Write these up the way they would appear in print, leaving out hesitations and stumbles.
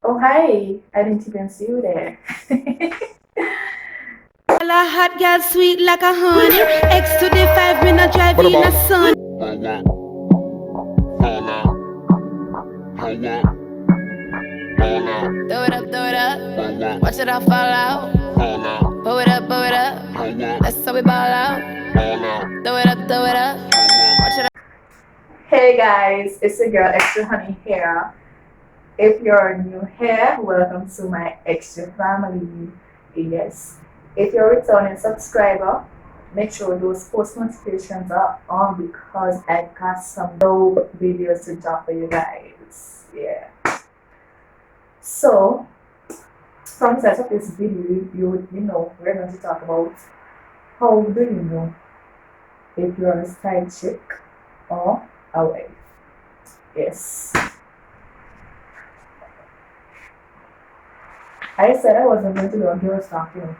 Oh, hi. I didn't even see you there. A hot girl sweet like a honey. X to the 5 minute drive What in a about sun. that? Throw it up. Watch it all fall out. Blow it up, blow it up. That's how we ball out. Throw it up, throw it up. Watch it. Hey guys, it's your girl Xtra Honey here. If you're new here, welcome to my Extra family. Yes. If you're a returning subscriber, make sure those post notifications are on because I got some dope videos to drop for you guys. Yeah. So, from the start of this video, you know we're going to talk about how do you know if you're a side chick or a wife. Yes. I said I wasn't going to do a girls talking,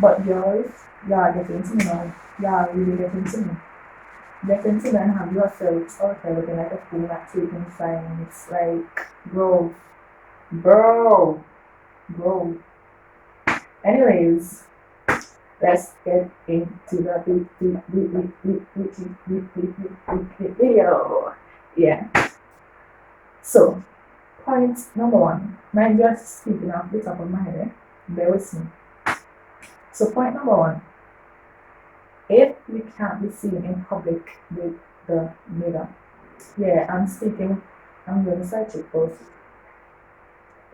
but girls, y'all getting to me now. Y'all really getting to me. Getting to me and have yourselves out there looking like a fool at taking signs. Like, bro, bro, bro. Anyways, let's get into the video. Yeah. So, point number one. I'm just speaking off the top of my head. Bear with me. So, point number one. If you can't be seen in public with the nigga, yeah, I'm going to search it first.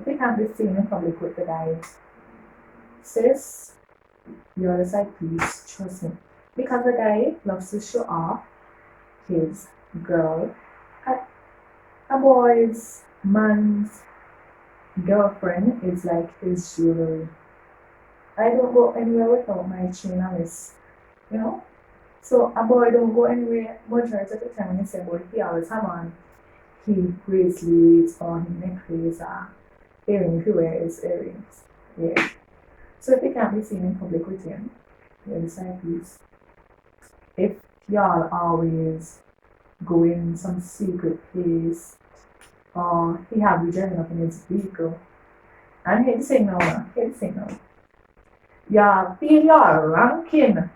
If you can't be seen in public with the guy, sis, you're the side piece, trust me. Because the guy loves to show off his girl, a boy's man's girlfriend is like his jewelry. I don't go anywhere without my chain and this, you know? So a boy don't go anywhere majority of the time when he say boy he always have on he bracelets or he necklace or earrings, he wears earrings. Yeah. So if he can't be seen in public with him, you're the side piece. If y'all always go in some secret place or he have you driving up in his vehicle and he'd say no, y'all feel y'all ranking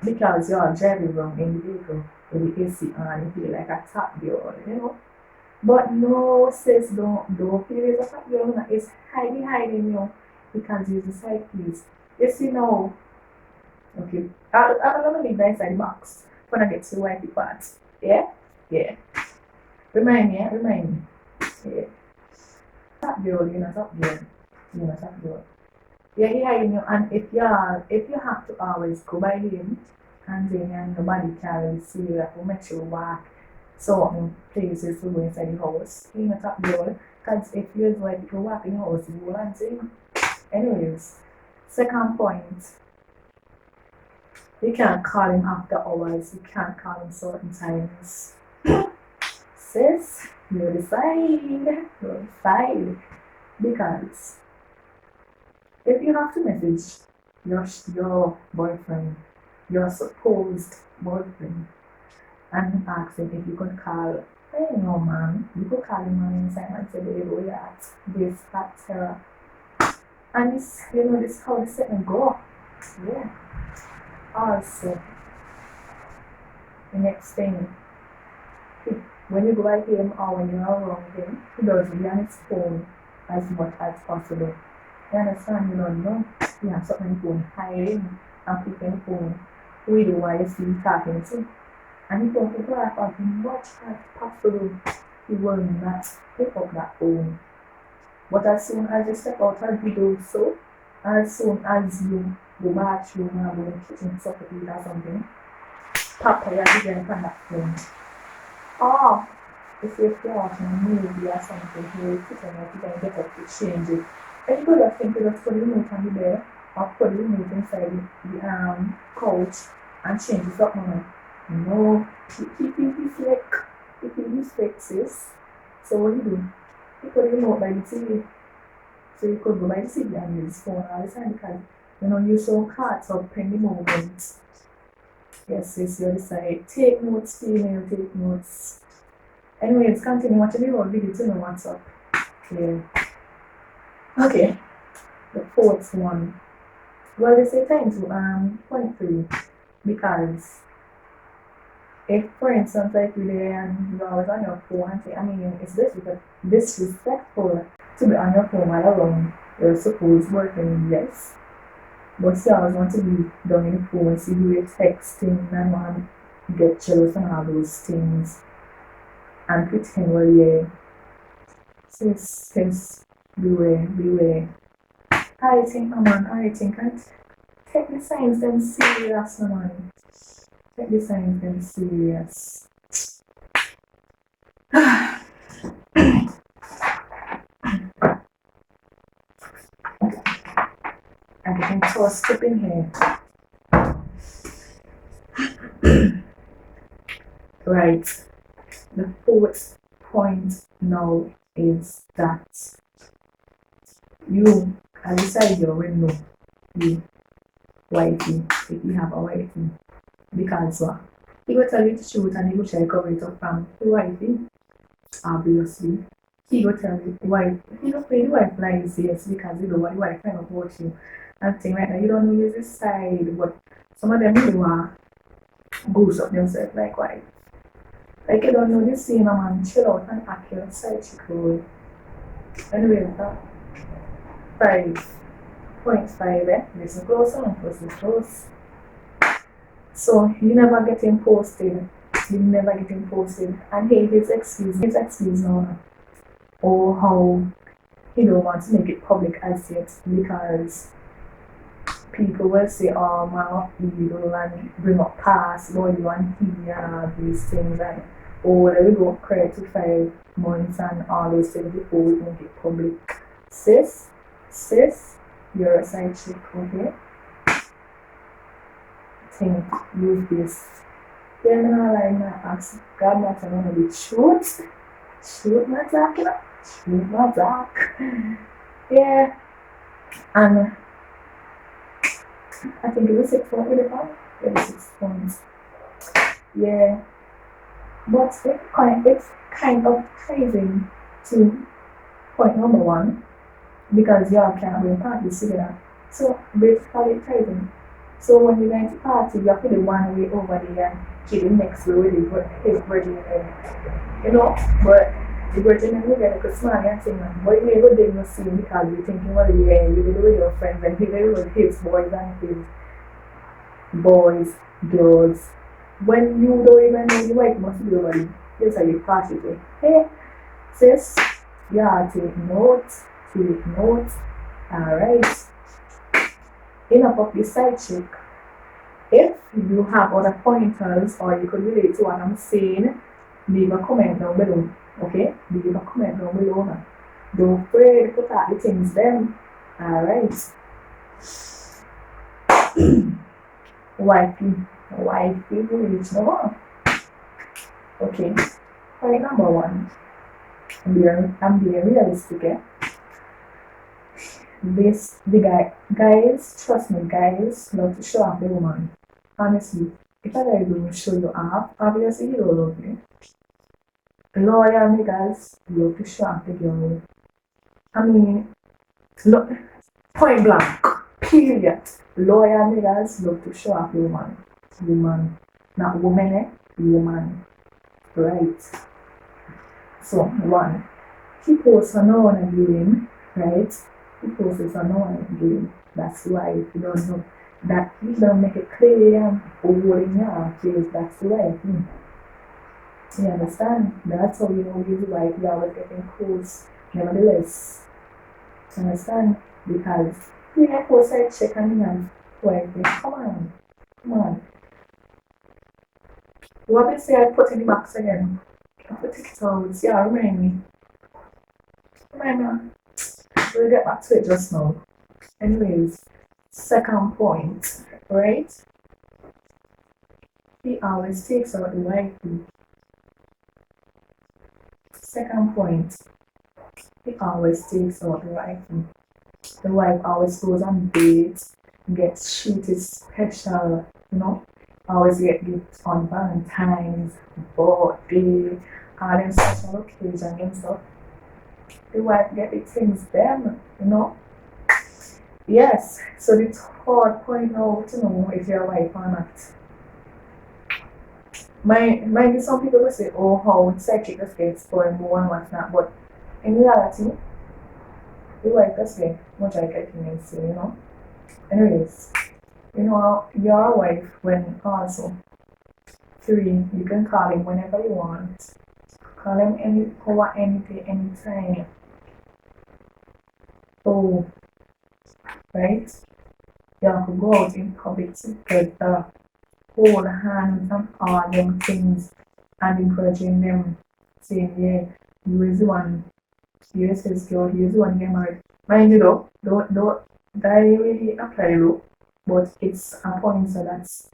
because you're driving wrong in the vehicle with the AC on, you feel like a top girl, you know. But no, sis, don't feel it's a top girl, it's hiding you because you're the side piece. You see now, okay, I'm gonna leave that inside the box when I get to the wifey part. Yeah? Yeah. Remind me, remind me. Yeah. Top girl, you're not top girl. You're not top girl. Yeah, he hiding you, and if you have to always go by him and then and nobody can really see you, like, will make sure you walk certain places to go inside the house. He not top girl, because if you're like if you walk in the house, you will answer. Anyways, second point, you can't call him after hours, you can't call him certain times. Sis, you decide, because if you have to message your boyfriend, your supposed boyfriend, and ask him if you could call, hey, no man, you could call him on inside and say, babe, where you at? This, that, Sarah. And this, this how the setting go. Yeah. Also, the next thing, when you go by him or when you're around him, he does be on his phone as much as possible. You understand? You don't know. You have something phone hiding and picking the phone really while you see talking to. And he don't photograph as much as possible. He will not pick up that phone. But as soon as you step out and do so, as soon as you go bathroom or go in the kitchen to eat or something, pop your again from that phone. Or if you're watching a movie or something, you're sitting there, you can get up to change it. And you could just think you just put the remote on the bed or put the remote inside the couch and change it up on it. No, keep it slick. Keep it slick, sis. So what you do? You put the remote by the TV. So you could go by the TV and use phone all the time because you're so caught up in the moment. Yes, sis, you decide. Take notes, female, take notes. Anyways, continue watching the whole video to know what's up. Okay. Okay, the fourth one. Well, they say time to point three because if, for instance, like you there and you're always on your phone and say, I mean, it's disrespectful to be on your phone while around your supposed working, yes. But you always want to be down in the phone, see who you're texting and want to get jealous and all those things and pretend, well, yeah, since beware. I think, man, I think I take the signs them serious, man. Take the signs them serious. I'm getting so stiff in here. Right. The fourth point now is that you, as you said, you already know you wifey, if you have a wifey. Because what? He will tell you the truth and he will try to cover it up from the wifey. Obviously. He will tell you the wife. He will play the wife lies, yes, because you know what the wife kind of watch you. And thing right now, you don't know use this side, but some of them really want goose up themselves like wife. Like you don't know this scene, man, chill out and act your side chick role. Anyway, that 5.5, listen close on, listen close. So you never get him posted. And hey, his excuse now. Or how he don't want to make it public as yet because people will say, oh, man, evil and bring up past, boy, you and he and all these things and let me go credit to 5 months and all those things before we make it public. Sis, you're a side chick, okay? Think, use this. Yeah, no, like, my ask God not to know the truth. Shoot my back, you know? Shoot my back. Yeah. And I think it was 6 points with it, huh? It was 6 points. Yeah. But it's kind of crazy to point number 1 because y'all can't bring parties together. So basically it's crazy. So when you're going to party, you have to do one way over there and keep the next way with his virgin you know, but the virgin and you get a smile and sing, but you never did not see because you're thinking, well, yeah, you did it with your friends and he did it with his boys and his boys, girls. When you don't even know the wife must be over there, that's how you party with. Hey, sis, yeah, take notes. Alright. Enough of the side chick. If you have other pointers or you could relate to what I'm saying, leave a comment down below. Okay? Leave a comment down below now. Don't afraid to put out the things then. Alright. Wifey, reach no more. Okay. Point number 1. I'm being realistic, eh? Guys, trust me, guys love to show off the woman. Honestly, if a guy don't show you off, obviously you don't love me. Loyal niggas love to show off the girl. I mean, look, point blank, period. Loyal niggas love to show off the woman. Woman, not woman, eh? Woman. Right. So, 1. He posts on no one again, right? He posts on no one again. That's why if you don't know that he don't make it clear or what in your face, that's the way. You understand? That's how you know he's right. You're always getting close. Nevertheless, you understand? Because you have to side check and you come on. What did say I put in the box again? I put it out. Yeah, remind me. We'll get back to it just now. Anyways, second point, right? He always takes out the wifey. Second point, he always takes out the wifey. The wife always goes on dates, gets treated special, you know? Always get gifts on Valentine's, birthday, all them special occasions and stuff. the wife get the things them, you know. Yes, so the third point now to know if you're a wife or not. Might be some people will say, oh, how psychic just gets spoiled more and what's not, but in reality, the wife just get much like I can say, you know. Anyways, you know, you're a wife when also three, you can call him whenever you want. Call him any hour, any day, anytime. So, right? You have to go out in public together, hold hands and all them things and encouraging them, saying, yeah, you is the one, here's his girl, here's the one get married. Mind you though, don't that really apply though, but it's a point so that's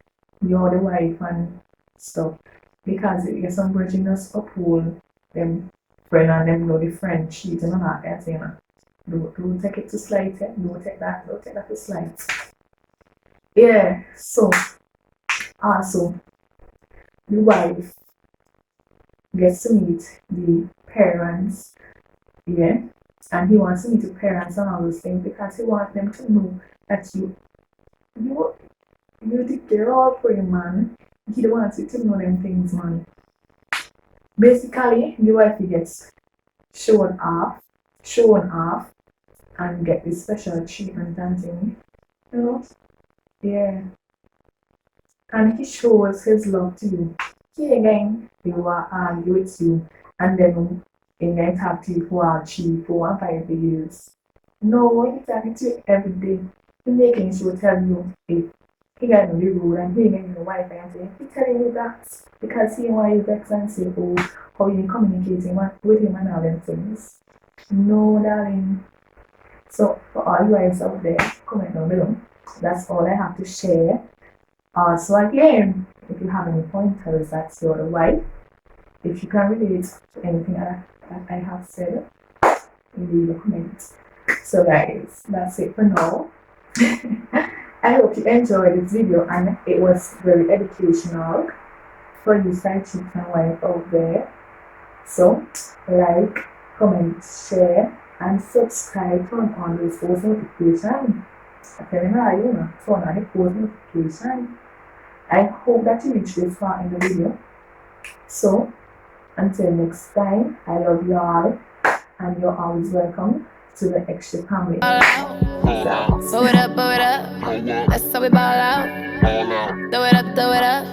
you're the wife and stuff. Because if some virgin just uphold them friend and them know the friend cheating on that kind of thing. Don't take it to slight, don't take that to slight. Yeah, so also the wife gets to meet the parents, yeah, and he wants to meet the parents and all those things because he wants them to know that you the girl for your man. He don't want you to know them things, man. Basically, the wife gets shown off, and get this special treatment and thing. You know? Yeah. And he shows his love to you. He again, he will argue with you, and then he might talk to you for 3, 4, and 5 years. No, he's talking to you every day. He's making sure tell you if he got no rule and he getting your wife and say, he's telling you that because he wants you vex and say, oh, how you communicating with him and all them things. No, darling. So, for all you guys out there, comment down below. That's all I have to share. So again, if you have any pointers that's your wife, if you can relate to anything that I have said, leave a comment. So guys, that's it for now. I hope you enjoyed this video and it was very educational for you side chicks and wife out there. So like, comment, share and subscribe, turn on those post notifications. Turn on the post notification. I hope that you reach this far in the video. So until next time, I love you all and you're always welcome to the Xtra family. Blow it up, that's how we ball out. Throw it up,